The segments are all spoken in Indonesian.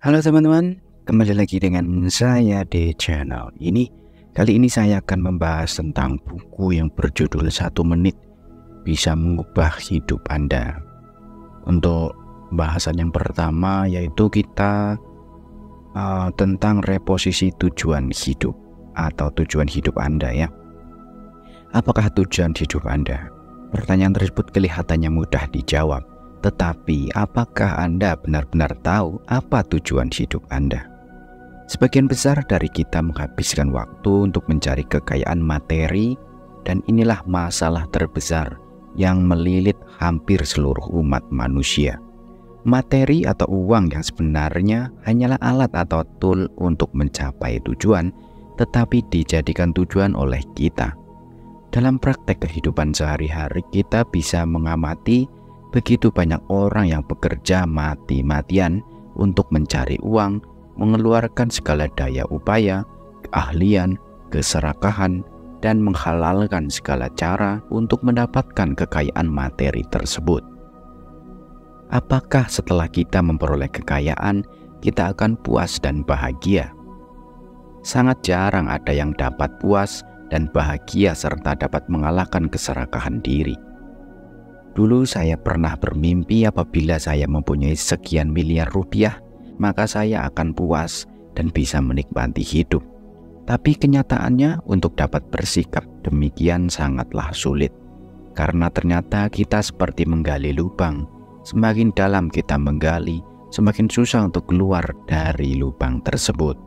Halo teman-teman, kembali lagi dengan saya di channel ini. Kali ini saya akan membahas tentang buku yang berjudul 1 menit bisa mengubah hidup Anda. Untuk bahasan yang pertama yaitu kita tentang reposisi tujuan hidup atau tujuan hidup Anda ya. Apakah tujuan hidup Anda? Pertanyaan tersebut kelihatannya mudah dijawab. Tetapi, apakah Anda benar-benar tahu apa tujuan hidup Anda? Sebagian besar dari kita menghabiskan waktu untuk mencari kekayaan materi, dan inilah masalah terbesar yang melilit hampir seluruh umat manusia. Materi atau uang yang sebenarnya hanyalah alat atau tool untuk mencapai tujuan, tetapi dijadikan tujuan oleh kita. Dalam praktek kehidupan sehari-hari, kita bisa mengamati begitu banyak orang yang bekerja mati-matian untuk mencari uang, mengeluarkan segala daya upaya, keahlian, keserakahan, dan menghalalkan segala cara untuk mendapatkan kekayaan materi tersebut. Apakah setelah kita memperoleh kekayaan, kita akan puas dan bahagia? Sangat jarang ada yang dapat puas dan bahagia serta dapat mengalahkan keserakahan diri. Dulu saya pernah bermimpi apabila saya mempunyai sekian miliar rupiah, maka saya akan puas dan bisa menikmati hidup. Tapi kenyataannya untuk dapat bersikap demikian sangatlah sulit. Karena ternyata kita seperti menggali lubang. Semakin dalam kita menggali, semakin susah untuk keluar dari lubang tersebut.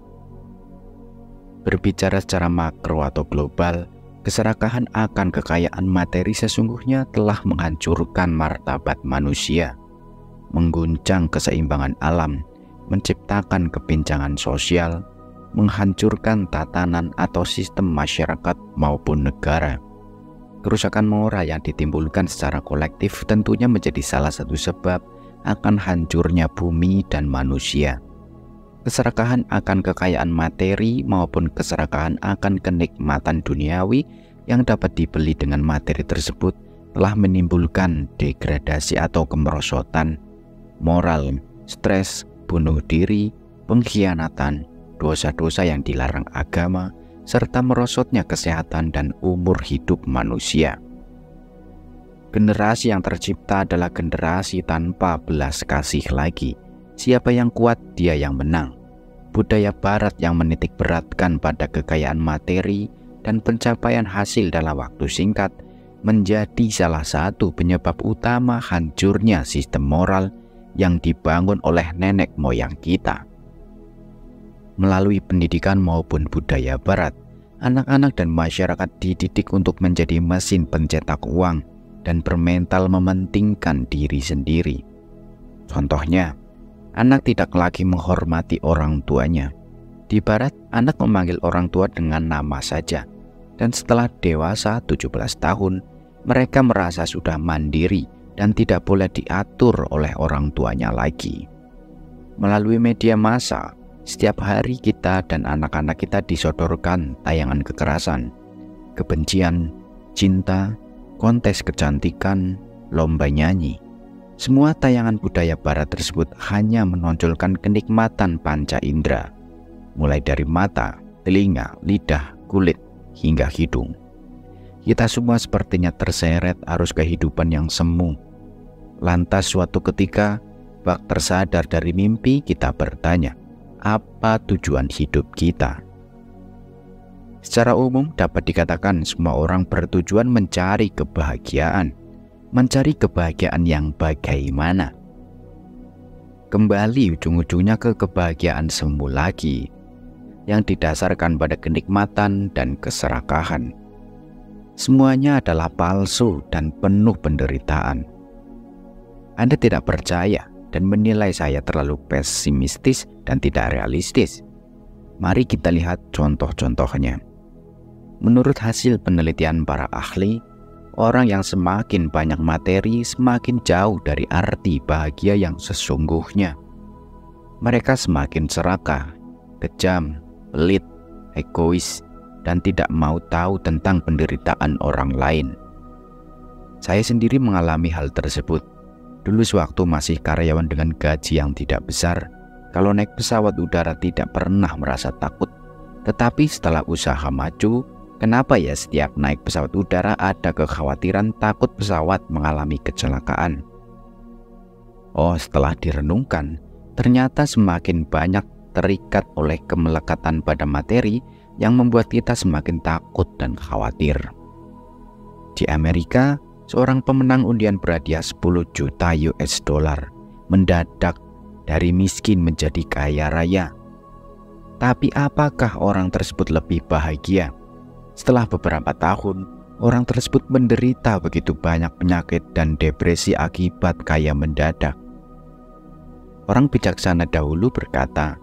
Berbicara secara makro atau global, keserakahan akan kekayaan materi sesungguhnya telah menghancurkan martabat manusia, mengguncang keseimbangan alam, menciptakan kepincangan sosial, menghancurkan tatanan atau sistem masyarakat maupun negara. Kerusakan moral yang ditimbulkan secara kolektif tentunya menjadi salah satu sebab akan hancurnya bumi dan manusia. Keserakahan akan kekayaan materi maupun keserakahan akan kenikmatan duniawi yang dapat dibeli dengan materi tersebut telah menimbulkan degradasi atau kemerosotan, moral, stres, bunuh diri, pengkhianatan, dosa-dosa yang dilarang agama, serta merosotnya kesehatan dan umur hidup manusia. Generasi yang tercipta adalah generasi tanpa belas kasih lagi. Siapa yang kuat, dia yang menang. Budaya barat yang menitik beratkan pada kekayaan materi dan pencapaian hasil dalam waktu singkat menjadi salah satu penyebab utama hancurnya sistem moral yang dibangun oleh nenek moyang kita. Melalui pendidikan maupun budaya barat, anak-anak dan masyarakat dididik untuk menjadi mesin pencetak uang dan bermental mementingkan diri sendiri. Contohnya, anak tidak lagi menghormati orang tuanya. Di barat, anak memanggil orang tua dengan nama saja. Dan setelah dewasa 17 tahun, mereka merasa sudah mandiri dan tidak boleh diatur oleh orang tuanya lagi. Melalui media massa, setiap hari kita dan anak-anak kita disodorkan tayangan kekerasan, kebencian, cinta, kontes kecantikan, lomba nyanyi. Semua tayangan budaya barat tersebut hanya menonjolkan kenikmatan panca indera, mulai dari mata, telinga, lidah, kulit, hingga hidung. Kita semua sepertinya terseret arus kehidupan yang semu. Lantas suatu ketika, bak tersadar dari mimpi, kita bertanya, apa tujuan hidup kita? Secara umum dapat dikatakan semua orang bertujuan mencari kebahagiaan. Mencari kebahagiaan yang bagaimana? Kembali ujung-ujungnya ke kebahagiaan semu lagi, yang didasarkan pada kenikmatan dan keserakahan. Semuanya adalah palsu dan penuh penderitaan. Anda tidak percaya dan menilai saya terlalu pesimistis dan tidak realistis. Mari kita lihat contoh-contohnya. Menurut hasil penelitian para ahli, orang yang semakin banyak materi semakin jauh dari arti bahagia yang sesungguhnya. Mereka semakin serakah, kejam, pelit, egois, dan tidak mau tahu tentang penderitaan orang lain. Saya sendiri mengalami hal tersebut. Dulu sewaktu masih karyawan dengan gaji yang tidak besar, kalau naik pesawat udara tidak pernah merasa takut. Tetapi setelah usaha maju, kenapa ya setiap naik pesawat udara ada kekhawatiran takut pesawat mengalami kecelakaan? Oh, setelah direnungkan, ternyata semakin banyak terikat oleh kemelekatan pada materi yang membuat kita semakin takut dan khawatir. Di Amerika, seorang pemenang undian berhadiah 10 juta US dollar mendadak dari miskin menjadi kaya raya. Tapi apakah orang tersebut lebih bahagia? Setelah beberapa tahun, orang tersebut menderita begitu banyak penyakit dan depresi akibat kaya mendadak. Orang bijaksana dahulu berkata,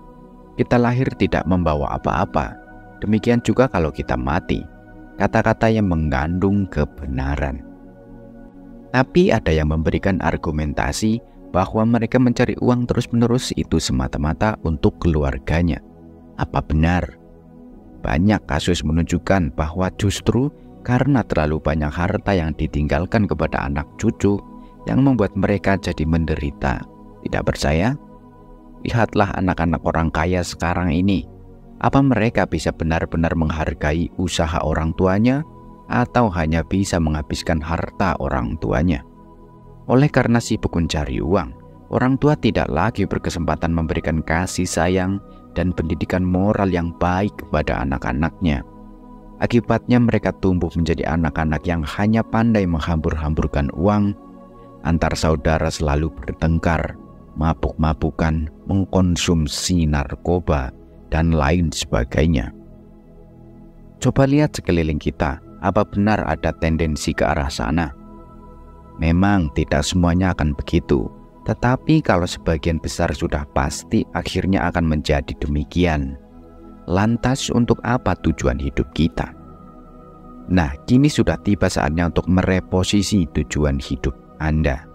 kita lahir tidak membawa apa-apa. Demikian juga kalau kita mati. Kata-kata yang mengandung kebenaran. Tapi ada yang memberikan argumentasi bahwa mereka mencari uang terus-menerus itu semata-mata untuk keluarganya. Apa benar? Banyak kasus menunjukkan bahwa justru karena terlalu banyak harta yang ditinggalkan kepada anak cucu yang membuat mereka jadi menderita. Tidak percaya? Lihatlah anak-anak orang kaya sekarang ini. Apa mereka bisa benar-benar menghargai usaha orang tuanya atau hanya bisa menghabiskan harta orang tuanya? Oleh karena sibuk mencari uang, orang tua tidak lagi berkesempatan memberikan kasih sayang dan pendidikan moral yang baik kepada anak-anaknya. Akibatnya mereka tumbuh menjadi anak-anak yang hanya pandai menghambur-hamburkan uang, antar saudara selalu bertengkar, mabuk-mabukan, mengkonsumsi narkoba, dan lain sebagainya. Coba lihat sekeliling kita, apa benar ada tendensi ke arah sana? Memang tidak semuanya akan begitu, tetapi kalau sebagian besar sudah pasti akhirnya akan menjadi demikian. Lantas untuk apa tujuan hidup kita? Nah, kini sudah tiba saatnya untuk mereposisi tujuan hidup Anda.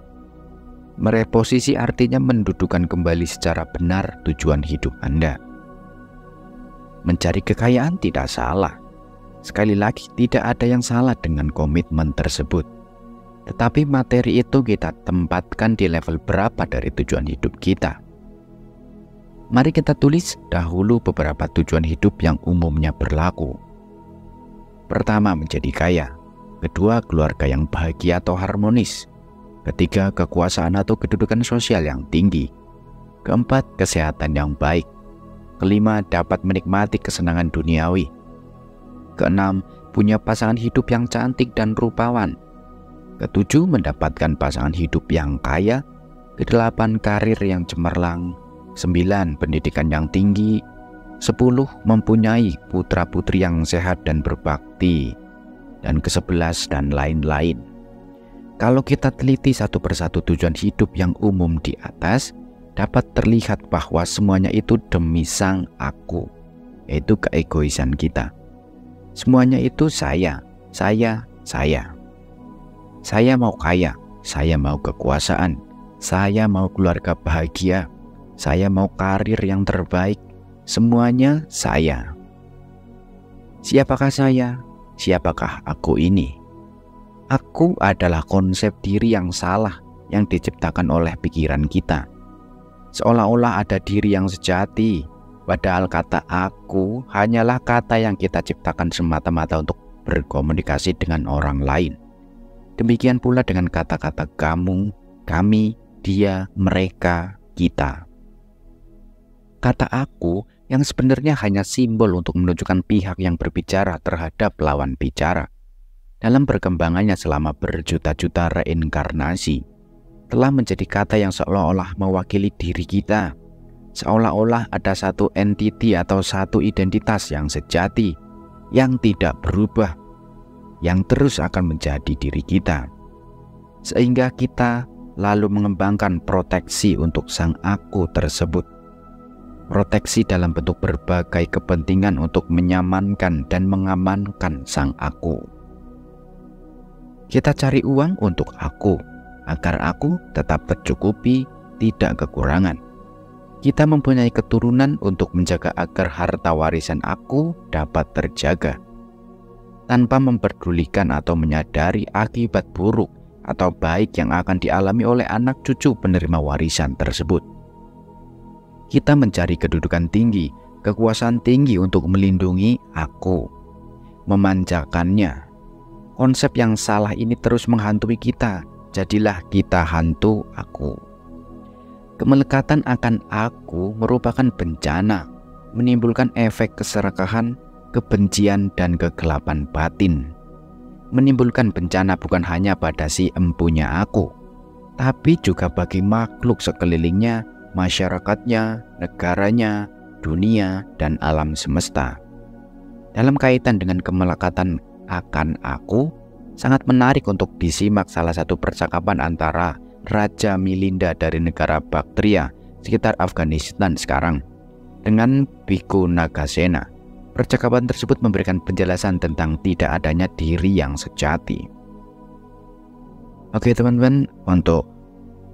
Mereposisi artinya mendudukan kembali secara benar tujuan hidup Anda. Mencari kekayaan tidak salah. Sekali lagi, tidak ada yang salah dengan komitmen tersebut. Tetapi materi itu kita tempatkan di level berapa dari tujuan hidup kita. Mari kita tulis dahulu beberapa tujuan hidup yang umumnya berlaku. Pertama, menjadi kaya. Kedua, keluarga yang bahagia atau harmonis. Ketiga, kekuasaan atau kedudukan sosial yang tinggi. Keempat, kesehatan yang baik. Kelima, dapat menikmati kesenangan duniawi. Keenam, punya pasangan hidup yang cantik dan rupawan. Ketujuh, mendapatkan pasangan hidup yang kaya. Kedelapan, karir yang cemerlang. 9, pendidikan yang tinggi. 10, mempunyai putra-putri yang sehat dan berbakti. Dan ke-11 dan lain-lain. Kalau kita teliti satu persatu tujuan hidup yang umum di atas, dapat terlihat bahwa semuanya itu demi sang aku, yaitu keegoisan kita. Semuanya itu saya. Saya mau kaya, saya mau kekuasaan, saya mau keluarga bahagia, saya mau karir yang terbaik, semuanya saya. Siapakah saya? Siapakah aku ini? Aku adalah konsep diri yang salah yang diciptakan oleh pikiran kita. Seolah-olah ada diri yang sejati, padahal kata aku hanyalah kata yang kita ciptakan semata-mata untuk berkomunikasi dengan orang lain. Demikian pula dengan kata-kata kamu, kami, dia, mereka, kita. Kata aku yang sebenarnya hanya simbol untuk menunjukkan pihak yang berbicara terhadap lawan bicara. Dalam perkembangannya selama berjuta-juta reinkarnasi, telah menjadi kata yang seolah-olah mewakili diri kita. Seolah-olah ada satu entiti atau satu identitas yang sejati, yang tidak berubah, yang terus akan menjadi diri kita. Sehingga kita lalu mengembangkan proteksi untuk sang aku tersebut. Proteksi dalam bentuk berbagai kepentingan untuk menyamankan dan mengamankan sang aku. Kita cari uang untuk aku, agar aku tetap tercukupi, tidak kekurangan. Kita mempunyai keturunan untuk menjaga agar harta warisan aku dapat terjaga, tanpa memperdulikan atau menyadari akibat buruk atau baik yang akan dialami oleh anak cucu penerima warisan tersebut. Kita mencari kedudukan tinggi, kekuasaan tinggi untuk melindungi aku, memanjakannya. Konsep yang salah ini terus menghantui kita. Jadilah kita hantu aku. Kemelekatan akan aku merupakan bencana, menimbulkan efek keserakahan, kebencian, dan kegelapan batin. Menimbulkan bencana bukan hanya pada si empunya aku, tapi juga bagi makhluk sekelilingnya, masyarakatnya, negaranya, dunia, dan alam semesta. Dalam kaitan dengan kemelekatan akan aku, sangat menarik untuk disimak salah satu percakapan antara Raja Milinda dari negara Bactria sekitar Afghanistan sekarang dengan Bhikkhu Nagasena. Percakapan tersebut memberikan penjelasan tentang tidak adanya diri yang sejati. Oke teman-teman, untuk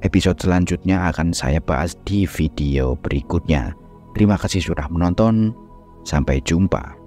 episode selanjutnya akan saya bahas di video berikutnya. Terima kasih sudah menonton. Sampai jumpa.